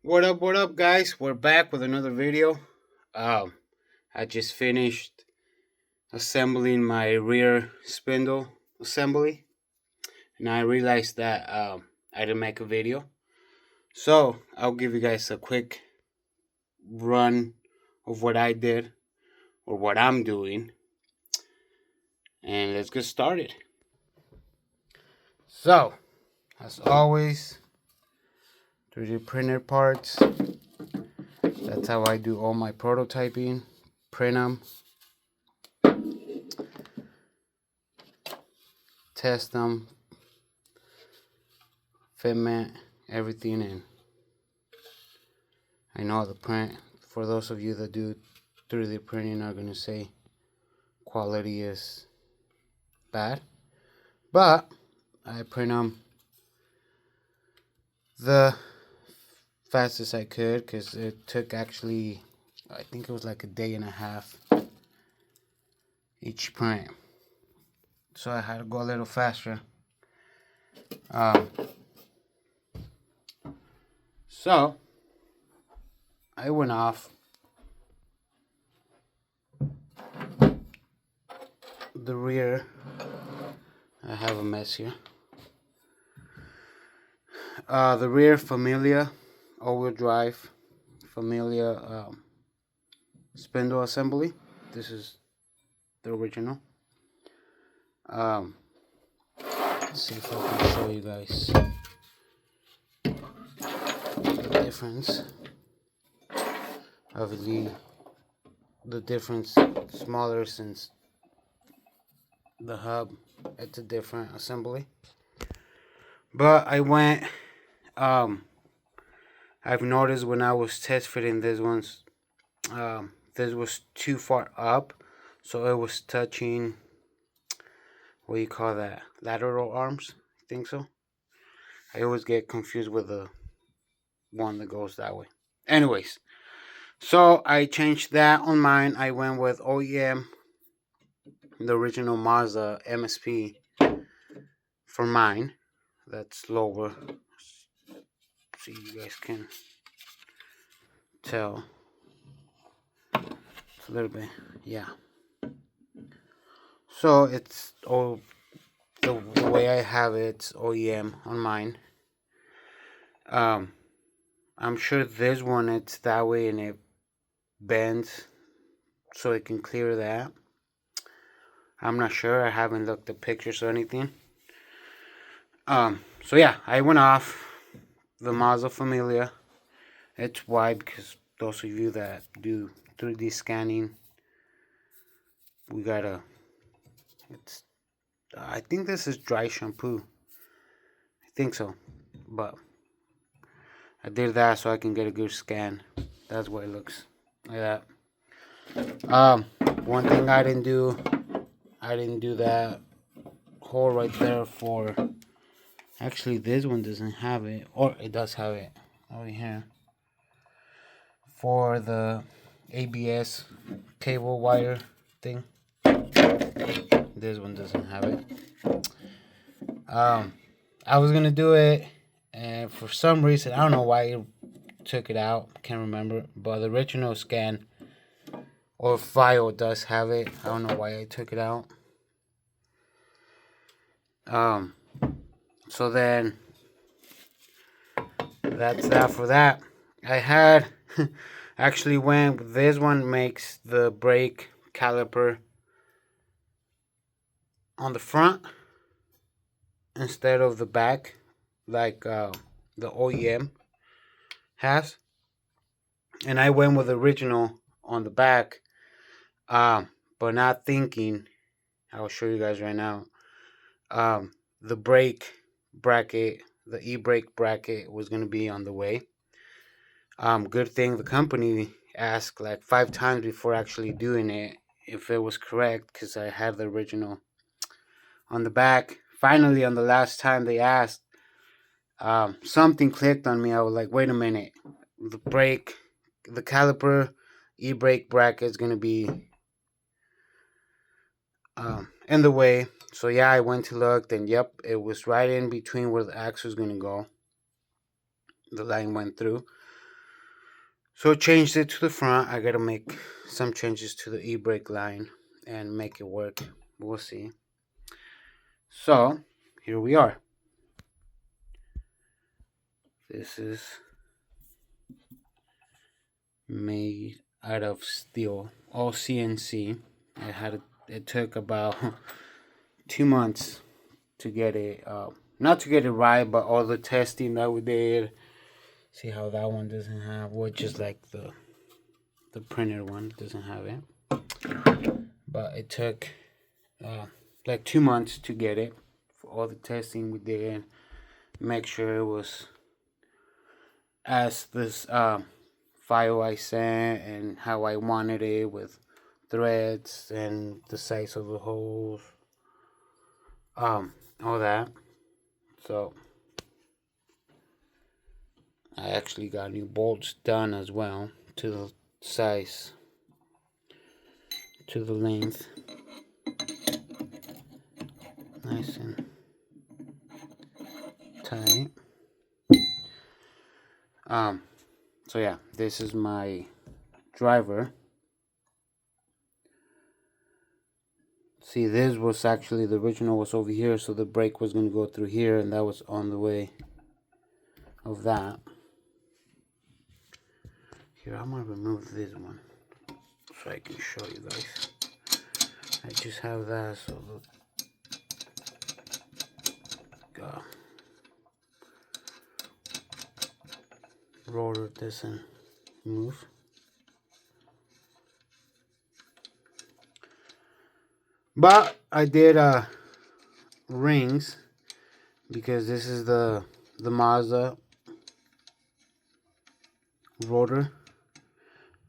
What up, guys? We're back with another video. Um, I just finished assembling my rear spindle assembly, and I realized that I didn't make a video. So I'll give you guys a quick run of what I did or what I'm doing, and let's get started. So, as always, 3D printer parts. That's how I do all my prototyping. Print them, test them, fitment, everything in. I know the print, for those of you that do 3D printing, are going to say quality is bad, but I print them the fastest I could because it took actually, I think it was like a day and a half each print, so I had to go a little faster. So I went off the rear. I have a mess here. The rear Familia all-wheel drive Familia spindle assembly. This is the original. Let's see if I can show you guys the difference. Obviously, the difference smaller since the hub, it's a different assembly. But I went, I've noticed when I was test fitting these ones, this was too far up, so it was touching, what do you call that, lateral arms, I think so. I always get confused with the one that goes that way. Anyways, so I changed that on mine. I went with OEM, the original Mazda MSP for mine. That's lower, so you guys can tell. It's a little bit, yeah. So it's all the way I have it, it's OEM on mine. I'm sure this one it's that way and it bends so it can clear that. I'm not sure. I haven't looked at pictures or anything. So yeah, I went off the Mazda Familia. It's wide because those of you that do 3D scanning, we gotta. It's. I think this is dry shampoo. I think so, but I did that so I can get a good scan. That's what it looks like that. One thing I didn't do that hole right there for. Actually, this one doesn't have it, or it does have it over here. For the ABS cable wire thing, this one doesn't have it. I was gonna do it, and for some reason, I don't know why it took it out. Can't remember, but the original scan or file does have it. I don't know why I took it out. So then that's that for that. I had actually went. This one makes the brake caliper on the front instead of the back, like the OEM has, and I went with the original on the back, but not thinking. I'll show you guys right now. The brake bracket, the e-brake bracket, was gonna be on the way. Good thing the company asked like 5 times before actually doing it if it was correct, because I had the original on the back. Finally, on the last time they asked, something clicked on me. I was like, wait a minute, the brake, the caliper e-brake bracket is gonna be in the way. So yeah, I went to look, and yep, it was right in between where the axle was gonna go. The line went through. So changed it to the front. I gotta make some changes to the e-brake line and make it work. We'll see. So here we are. This is made out of steel, all CNC. It took about 2 months to get it, not to get it right, but all the testing that we did. See how that one doesn't have, which is like the printed one doesn't have it. But it took like 2 months to get it for all the testing we did. Make sure it was as this file I sent and how I wanted it, with threads and the size of the holes, all that. So I actually got new bolts done as well, to the size, to the length, nice and tight. So yeah, this is my driver. See, this was actually, the original was over here, so the brake was going to go through here, and that was on the way of that. Here, I'm going to remove this one so I can show you guys. I just have that so the rotor doesn't move. But I did rings, because this is the Mazda rotor,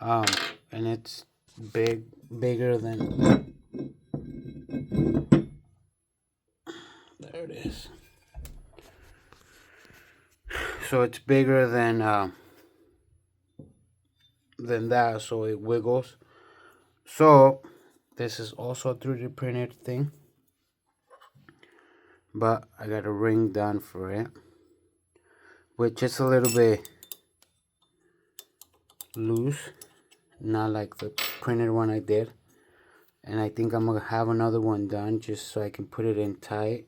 and it's bigger than, there it is. So it's bigger than that, so it wiggles. So this is also a 3D printed thing, but I got a ring done for it, which is a little bit loose, not like the printed one I did. And I think I'm gonna have another one done just so I can put it in tight.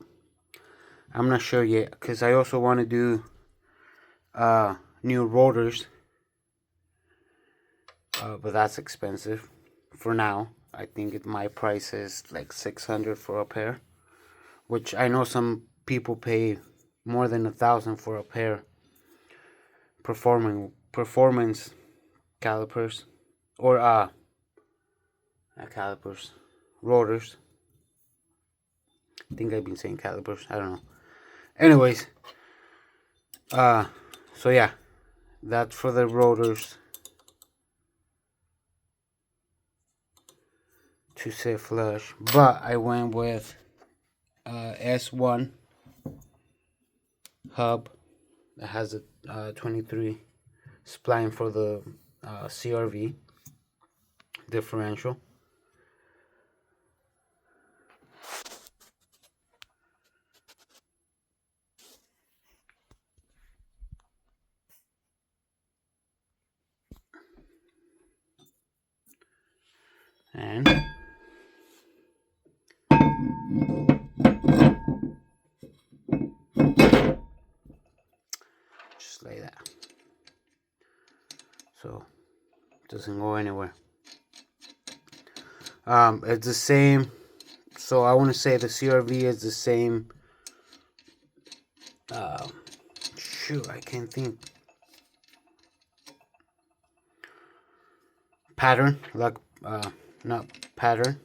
I'm not sure yet, because I also want to do new rotors, but that's expensive for now. I think my price is like $600 for a pair, which I know some people pay more than $1,000 for a pair performance calipers, or not calipers, rotors. I think I've been saying calipers, I don't know. Anyways, so yeah, that's for the rotors to sit flush. But I went with S1 hub that has a 23 spline for the CRV differential. And just like that, so it doesn't go anywhere. It's the same, so I want to say the CRV is the same. Shoot, I can't think. Pattern, like not pattern.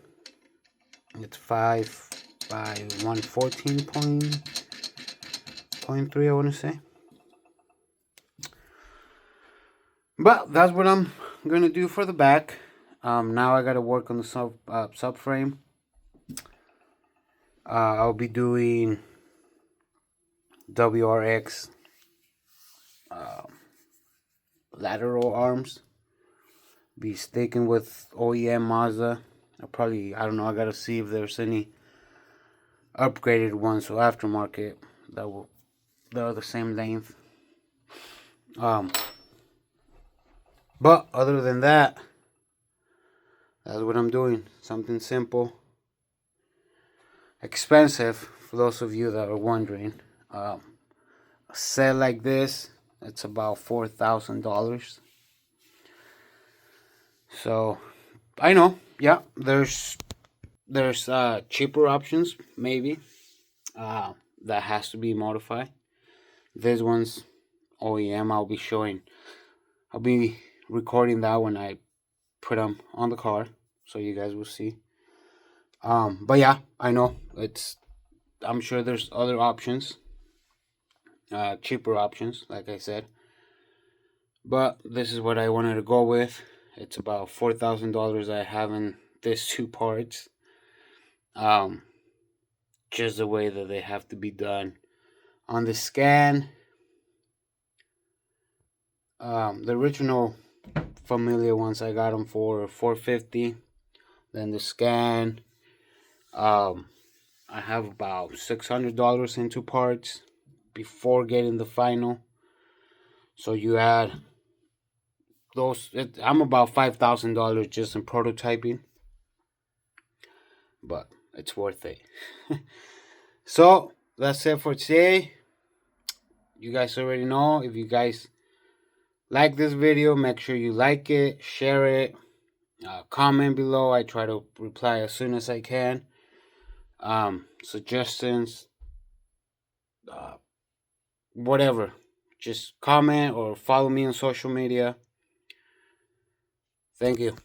It's 5 by 114.3, I want to say. But that's what I'm gonna do for the back. Now I gotta work on the subframe. I'll be doing WRX lateral arms. Be sticking with OEM Mazda. I don't know, I gotta see if there's any upgraded ones, so aftermarket, that are the same length. But other than that, that's what I'm doing. Something simple, expensive for those of you that are wondering. A set like this, it's about $4,000. So I know, yeah, there's cheaper options maybe. That has to be modified. This one's OEM. I'll be recording that when I put them on the car, so you guys will see. But yeah, I know I'm sure there's other options, cheaper options, like I said. But this is what I wanted to go with. It's about $4,000 I have in these two parts. Um, just the way that they have to be done on the scan. The original familiar ones I got them for $450. Then the scan, um, I have about $600 in two parts before getting the final. So you add those. I'm about $5,000 just in prototyping, but it's worth it. So that's it for today. You guys already know. If you guys like this video, make sure you like it, share it, comment below. I try to reply as soon as I can. Suggestions, whatever. Just comment or follow me on social media. Thank you.